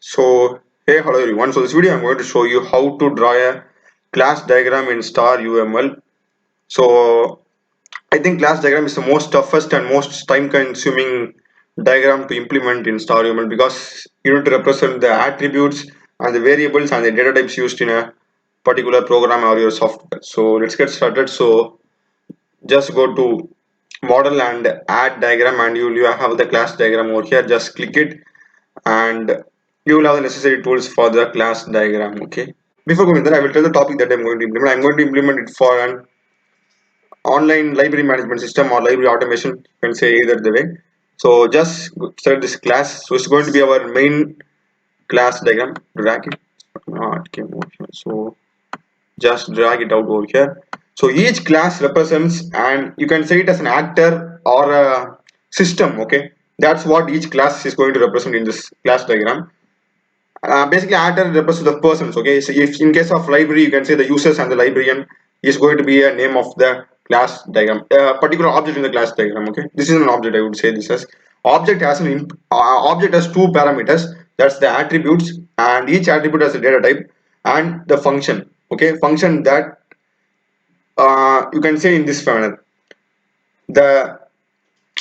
So, hey, hello everyone. So, this video I'm going to show you how to draw a class diagram in star UML. So, I think class diagram is the most toughest and most time consuming diagram to implement in star UML because you need to represent the attributes and the variables and the data types used in a particular program or your software. So, let's get started. So, just go to model and add diagram and you will have the class diagram over here. Just click it and you will have the necessary tools for the class diagram. Okay, before going there I will tell the topic that I'm going to implement it for an online library management system or library automation, you can say either the way. So just select this class. So it's going to be our main class diagram. Drag it. It came over here. So just drag it out over here. So each class represents, and you can say it as an actor or a system. Okay, that's what each class is going to represent in this class diagram. Basically actor refers to the persons. Okay, so if in case of library you can say the users and the librarian is going to be a name of the class diagram, a particular object in the class diagram. Okay, this is an object. I would say this as object has object has two parameters, that's the attributes, and each attribute has a data type and the function. Okay, function that you can say in this manner, the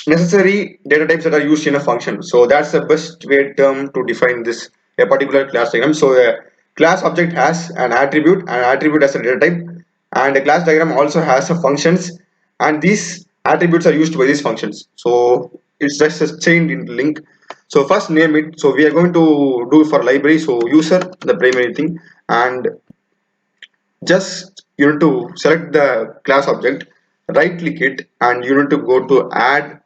necessary data types that are used in a function. So that's the best way term to define this a particular class diagram. So a class object has an attribute has a data type, and a class diagram also has a functions, and these attributes are used by these functions. So it's just a chained in link. So first name it. So we are going to do for library. So user, the primary thing, and just you need to select the class object, right click it, and you need to go to add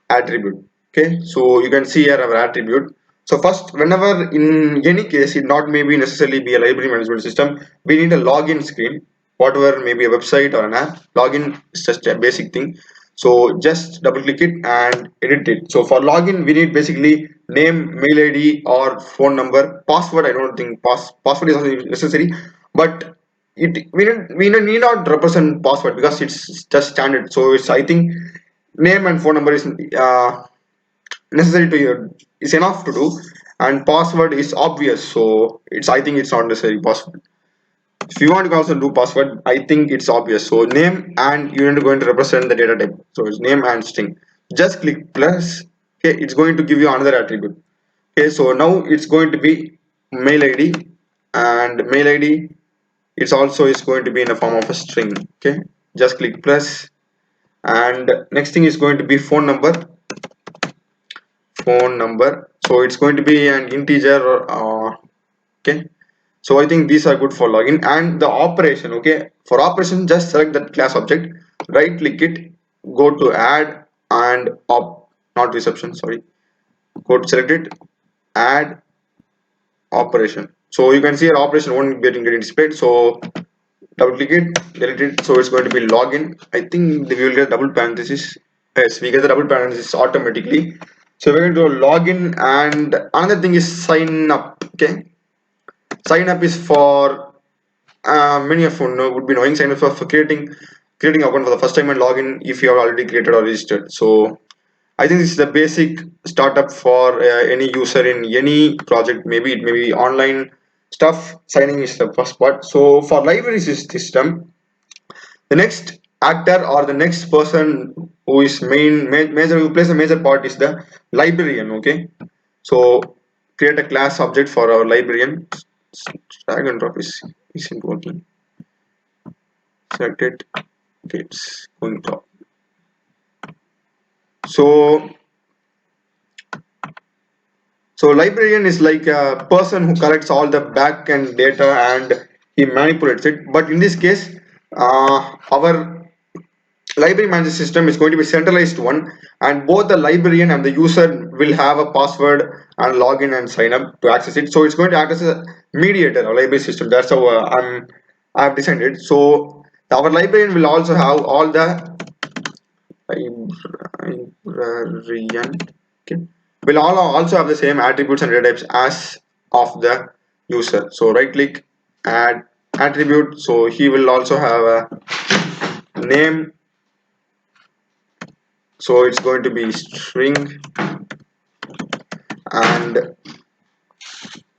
attribute. Okay, so you can see here our attribute. So first, whenever in any case it not maybe necessarily be a library management system, we need a login screen, whatever maybe a website or an app. Login is just a basic thing. So just double click it and edit it. So for login we need basically name, mail id or phone number. Password I don't think password is also necessary, but we need not represent password because it's just standard. So it's, I think, name and phone number is necessary to your is enough to do, and password is obvious, so it's, I think it's not necessary password. If you want to also do password, I think it's obvious. So name, and you're going to represent the data type, so it's name and string. Just click plus. Okay, it's going to give you another attribute. Okay, so now it's going to be mail id, and mail id it's also is going to be in the form of a string. Okay, just click plus, and next thing is going to be phone number. So it's going to be an integer. Okay, so I think these are good for login. And the operation, okay, for operation just select that class object, right click it, go to add, and not reception, sorry, go to select it, add operation. So you can see our operation won't getting displayed, so double click it, delete it. So it's going to be login. I think we will get double parenthesis. Yes, we get the double parenthesis automatically. So we're going to do login, and another thing is sign up. Okay, sign up is for many of you know, would be knowing sign up for creating account for the first time and login if you have already created or registered. So I think this is the basic startup for any user in any project. Maybe it may be online stuff. Signing is the first part. So for library system, the next actor or the next person who is major who plays a major part is the librarian. Okay, so create a class object for our librarian. Drag and drop isn't working. Select it. Okay, it's going to. So librarian is like a person who collects all the back end data and he manipulates it. But in this case, our library management system is going to be centralized one, and both the librarian and the user will have a password and login and sign up to access it. So it's going to act as a mediator, a library system. That's how I've designed it. So our librarian will also have all the librarian, okay, will all also have the same attributes and data types as of the user. So right click, add attribute. So he will also have a name, so it's going to be string, and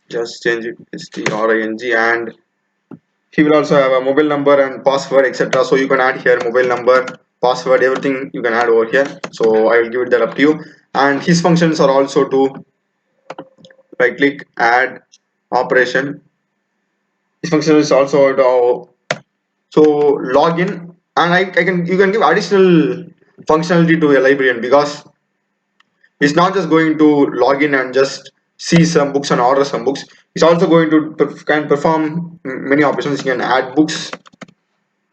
just change it string, and he will also have a mobile number and password, etc. So you can add here mobile number, password, everything you can add over here. So I will give it that up to you. And his functions are also to right click, add operation. His function is also to so login, and I can you can give additional functionality to a librarian, because it's not just going to log in and just see some books and order some books. It's also going to can perform many operations. You can add books,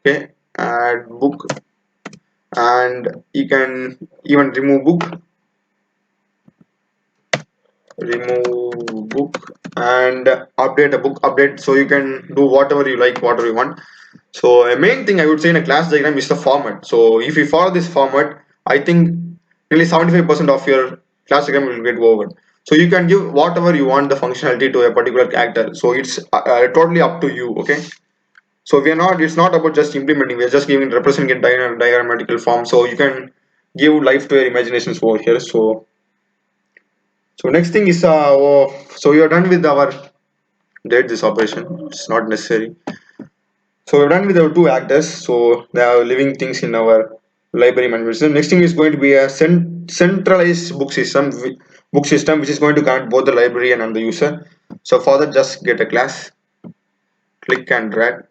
okay, add book, and you can even remove book, and update a book update. So you can do whatever you like, whatever you want. So a main thing I would say in a class diagram is the format. So if you follow this format, I think nearly 75% of your class diagram will get over. So you can give whatever you want the functionality to a particular character. So it's totally up to you, okay. So we are not, it's not about just implementing, we are just giving representing a diagrammatical form. So you can give life to your imaginations over here. So next thing is so we are done with our date this operation. It's not necessary. So we're done with our two actors. So they are living things in our library management system. Next thing is going to be a centralized book system which is going to connect both the librarian and the user. So for that, just get a class, click and drag.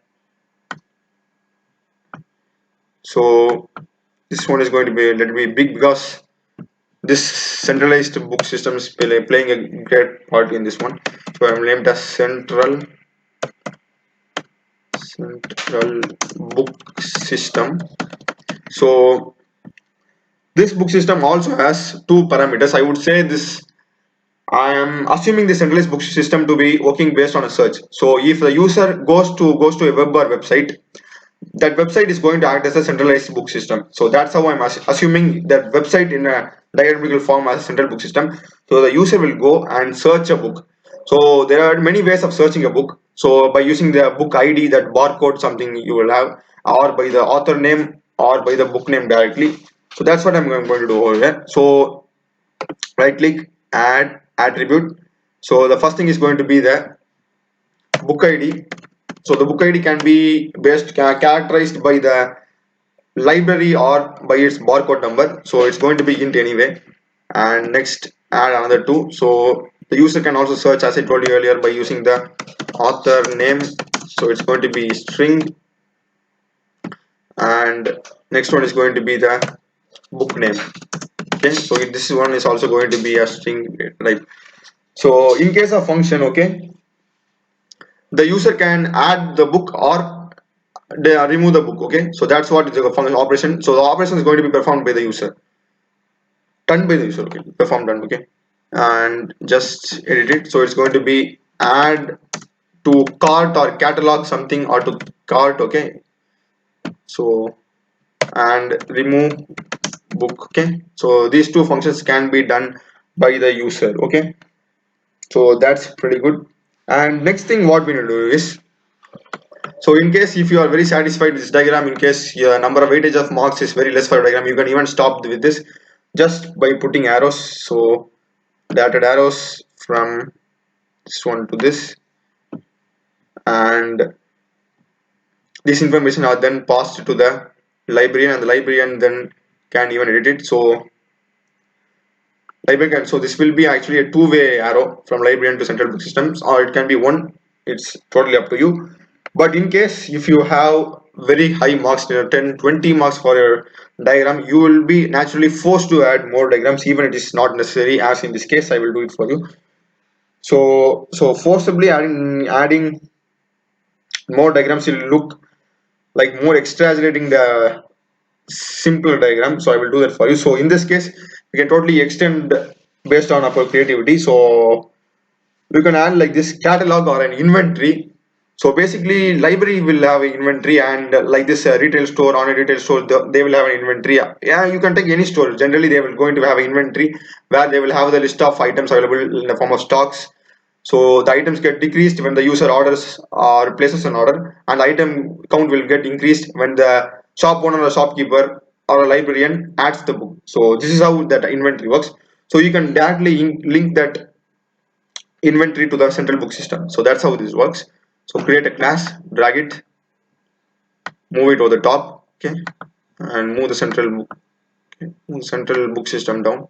So this one is going to be a little bit big, because this centralized book system is playing a great part in this one. So I'm named as central book system. So this book system also has two parameters. I would say this, I am assuming the centralized book system to be working based on a search. So if the user goes to a web or website, that website is going to act as a centralized book system. So that's how I'm assuming that website in a diagramical form as a central book system. So the user will go and search a book. So there are many ways of searching a book. So by using the book ID, that barcode something you will have, or by the author name, or by the book name directly. So that's what I'm going to do over here. So right click, add attribute. So the first thing is going to be the book ID. So the book ID can be characterized by the library or by its barcode number. So it's going to be int anyway. And next, add another two. So the user can also search, as I told you earlier, by using the author name. So it's going to be string, and next one is going to be the book name. Okay, so this one is also going to be a string, right? So in case of function, okay, the user can add the book or they remove the book. Okay, so that's what is the function operation. So the operation is going to be performed by the user, done by the user. Okay, performed, done. Okay, and just edit it. So it's going to be add to cart or catalog something, or to cart. Okay, so and remove book. Okay, so these two functions can be done by the user. Okay, so that's pretty good. And next thing what we need to do is, so in case if you are very satisfied with this diagram, in case your number of weightage of marks is very less for a diagram, you can even stop with this just by putting arrows. So dotted arrows from this one to this, and this information are then passed to the librarian, and the librarian then can even edit it. So librarian can, so this will be actually a two-way arrow from librarian to central book systems, or it can be one. It's totally up to you. But in case if you have very high marks, 10 20 marks for your diagram, you will be naturally forced to add more diagrams, even it is not necessary, as in this case I will do it for you. So forcibly adding more diagrams will look like more exaggerating the simpler diagram. So I will do that for you. So in this case, we can totally extend based on our creativity. So you can add like this catalog or an inventory. So basically library will have an inventory, and like this retail store, on a retail store, they will have an inventory. Yeah, you can take any store, generally they will going to have an inventory where they will have the list of items available in the form of stocks. So the items get decreased when the user orders or places an order, and the item count will get increased when the shop owner or shopkeeper or a librarian adds the book. So this is how that inventory works. So you can directly link that inventory to the central book system. So that's how this works. So create a class, drag it, move it over the top, okay, and move the central book, okay, move the central book system down.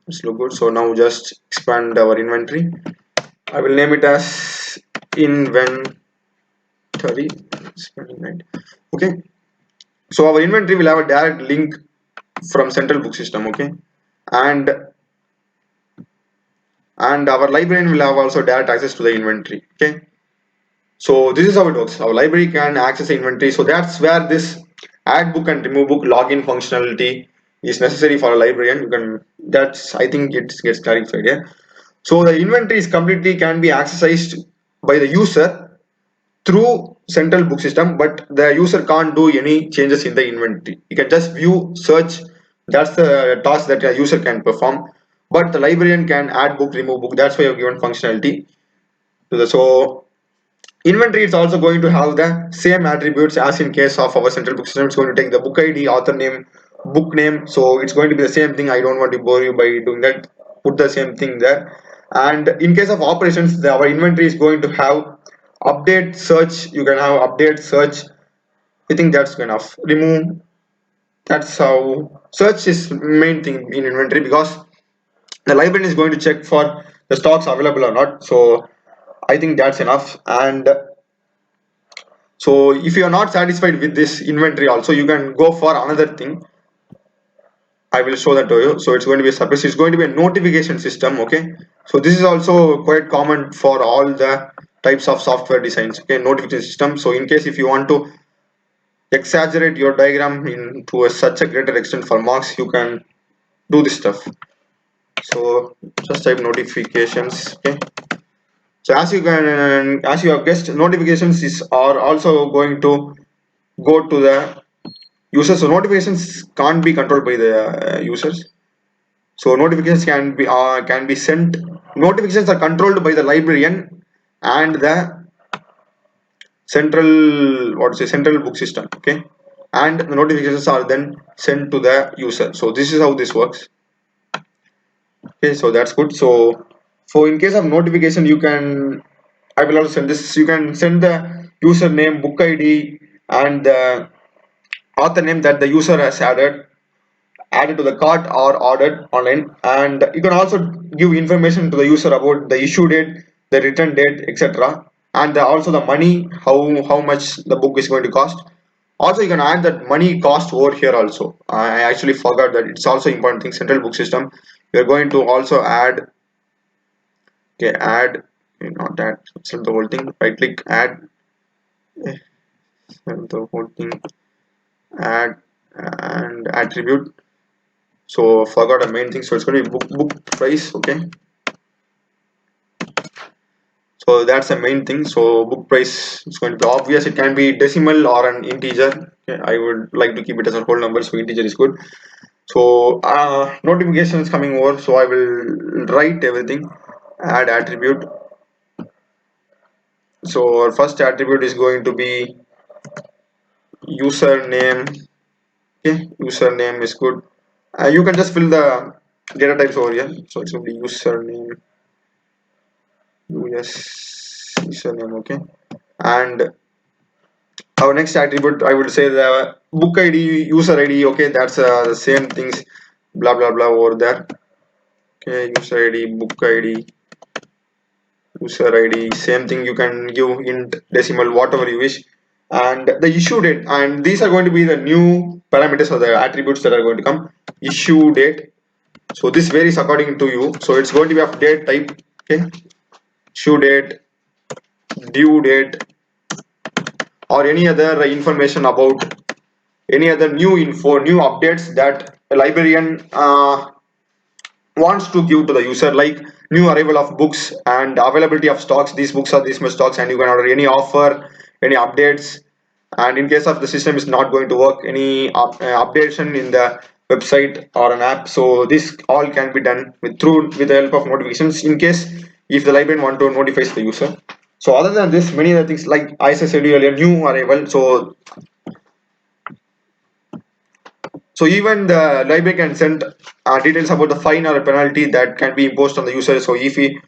It's look good. So now just expand our inventory. I will name it as inventory. Okay. So our inventory will have a direct link from central book system. Okay, and our librarian will have also direct access to the inventory. Okay. So this is how it works. Our library can access the inventory. So that's where this add book and remove book login functionality is necessary for a librarian. You can, that's, I think it gets clarified. Yeah. So the inventory is completely can be accessed by the user through central book system, but the user can't do any changes in the inventory. You can just view, search. That's the task that a user can perform. But the librarian can add book, remove book. That's why I've given functionality to the. So inventory is also going to have the same attributes as in case of our central book system. It's going to take the book ID, author name, book name. So it's going to be the same thing. I don't want to bore you by doing that. Put the same thing there. And in case of operations, our inventory is going to have update, search. You can have update, search. I think that's enough. Remove. That's how search is main thing in inventory, because the librarian is going to check for the stocks available or not. So I think that's enough. And so if you are not satisfied with this inventory also, you can go for another thing. I will show that to you. So it's going to be a surprise. It's going to be a notification system. Okay. So this is also quite common for all the types of software designs. Okay, notification system. So in case if you want to exaggerate your diagram into such a greater extent for marks, you can do this stuff. So just type notifications. Okay. So as you have guessed, notifications are also going to go to the users. So notifications can't be controlled by the users. So notifications can be sent. Notifications are controlled by the librarian and the central book system. Okay, and the notifications are then sent to the user. So this is how this works. Okay, so that's good. So in case of notification, you can, I will also send this. You can send the username, book ID, and the author name that the user has added to the cart or ordered online. And you can also give information to the user about the issue date, the return date, etc., and also the money, how much the book is going to cost. Also you can add that money cost over here also. I actually forgot that. It's also important thing. Central book system, we're going to also add. Okay, add, not add, select the whole thing, right click, add, select the whole thing, add, and attribute. So forgot a main thing. So it's going to be book price. Okay, so that's the main thing. So book price is going to be obvious. It can be decimal or an integer. Okay, I would like to keep it as a whole number, so integer is good. So notification is coming over, so I will write everything, add attribute. So our first attribute is going to be username. Okay, username is good. You can just fill the data types over here. So it's going to be username, username. Okay, and our next attribute, I would say the book ID, user ID. Okay, that's the same things, blah blah blah over there. Okay, user ID, book ID, user ID, same thing. You can give int, decimal, whatever you wish. And the issue date, and these are going to be the new parameters or the attributes that are going to come. Issue date, so this varies according to you. So it's going to be of date type. Okay, issue date, due date, or any other information about any other new info, new updates that a librarian wants to give to the user, like new arrival of books and availability of stocks. These books are this much stocks, and you can order any offer, any updates. And in case of the system is not going to work, any updation in the website or an app. So this all can be done with the help of notifications. In case if the librarian want to notify the user. So other than this, many other things, like as I said earlier, new arrival. So even the library can send details about the fine or a penalty that can be imposed on the user. So if he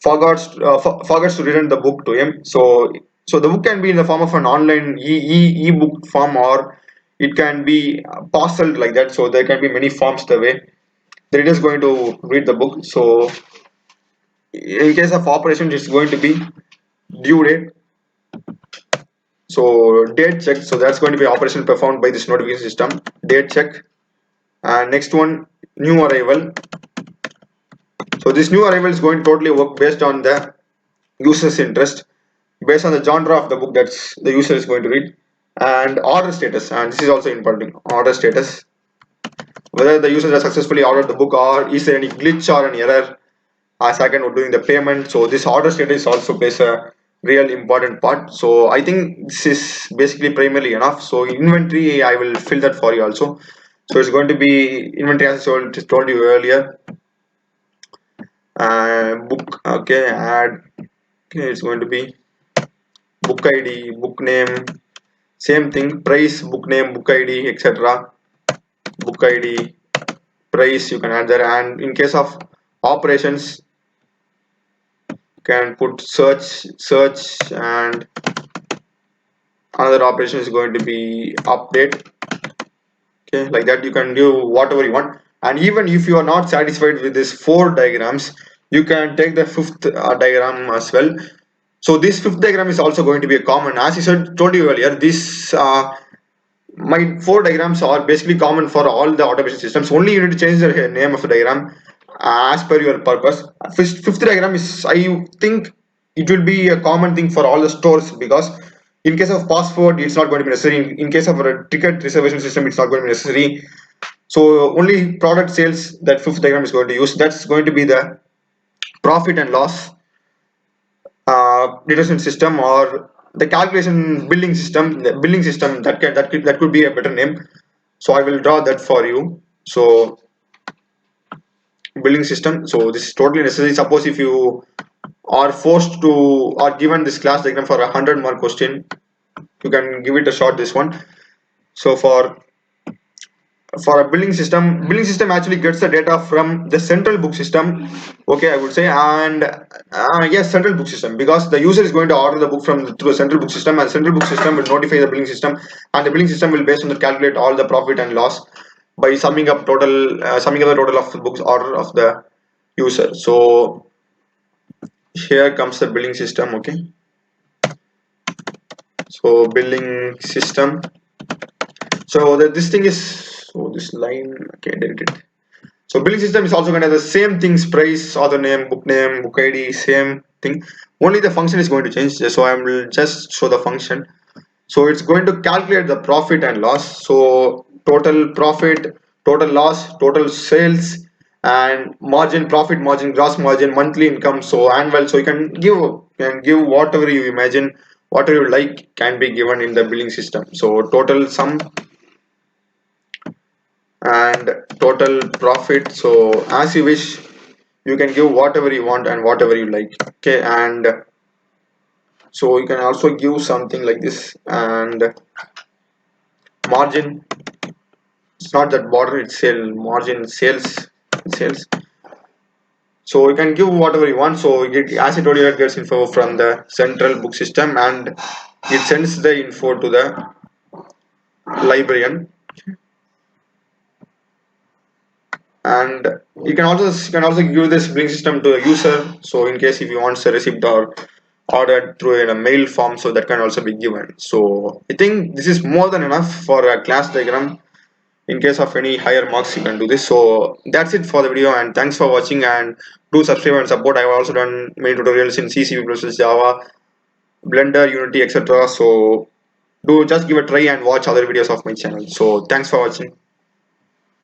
forgets to return the book to him. So the book can be in the form of an online ebook form, or it can be parceled like that. So there can be many forms the way the reader is going to read the book. So in case of operations, it's going to be due date. So date check. So that's going to be operation performed by this notification system. Date check. And next one, new arrival. So this new arrival is going to totally work based on the user's interest, based on the genre of the book that's the user is going to read. And order status, and this is also important. Order status, whether the user has successfully ordered the book, or is there any glitch or an error as second doing the payment. So this order status also plays a real important part. So I think this is basically primarily enough. So inventory, I will fill that for you also. So it's going to be inventory, as I told you earlier. Book, okay, add, okay, it's going to be book id, book name, same thing, price, book name, book id, etc. Book id, price, you can add there. And in case of operations, you can put search, and another operation is going to be update. Okay, like that you can do whatever you want. And even if you are not satisfied with these 4 diagrams, you can take the fifth diagram as well. So this fifth diagram is also going to be a common, as I told you earlier. This my 4 diagrams are basically common for all the automation systems. Only you need to change the name of the diagram as per your purpose. Fifth diagram is, I think, it will be a common thing for all the stores, because in case of password, it's not going to be necessary. In case of a ticket reservation system, it's not going to be necessary. So only product sales, that fifth diagram is going to use. That's going to be the profit and loss deduction system, or the calculation billing system. The billing system, that could be a better name. So I will draw that for you. So billing system, so this is totally necessary. Suppose if you are forced to, or given this class diagram for 100 mark question, you can give it a shot, this one. So for a billing system actually gets the data from the central book system, okay, I would say. And yes, central book system, because the user is going to order the book through a central book system, and central book system will notify the billing system, and the billing system will based on that calculate all the profit and loss by summing up the total of the books order of the user. So here comes the billing system. Okay, so billing system. So this thing is, so this line, okay, delete it. So billing system is also going to have the same things: price, author name, book ID, same thing. Only the function is going to change. So I will just show the function. So it's going to calculate the profit and loss. So total profit, total loss, total sales, and margin, profit margin, gross margin, monthly income, so annual. So you can give whatever you imagine, whatever you like can be given in the billing system. So total sum and total profit, so as you wish, you can give whatever you want and whatever you like. Okay, and so you can also give something like this. And margin, it's not that border, it's sale margin, sales. So you can give whatever you want. So as I told you, it gets info from the central book system, and it sends the info to the librarian. And you can also give this billing system to a user. So in case if you want a receipt or ordered through in a mail form, so that can also be given. So I think this is more than enough for a class diagram. In case of any higher marks, you can do this. So that's it for the video, and thanks for watching. And do subscribe and support. I have also done many tutorials in C, C++, Java, Blender, Unity, etc. So do just give a try and watch other videos of my channel. So thanks for watching.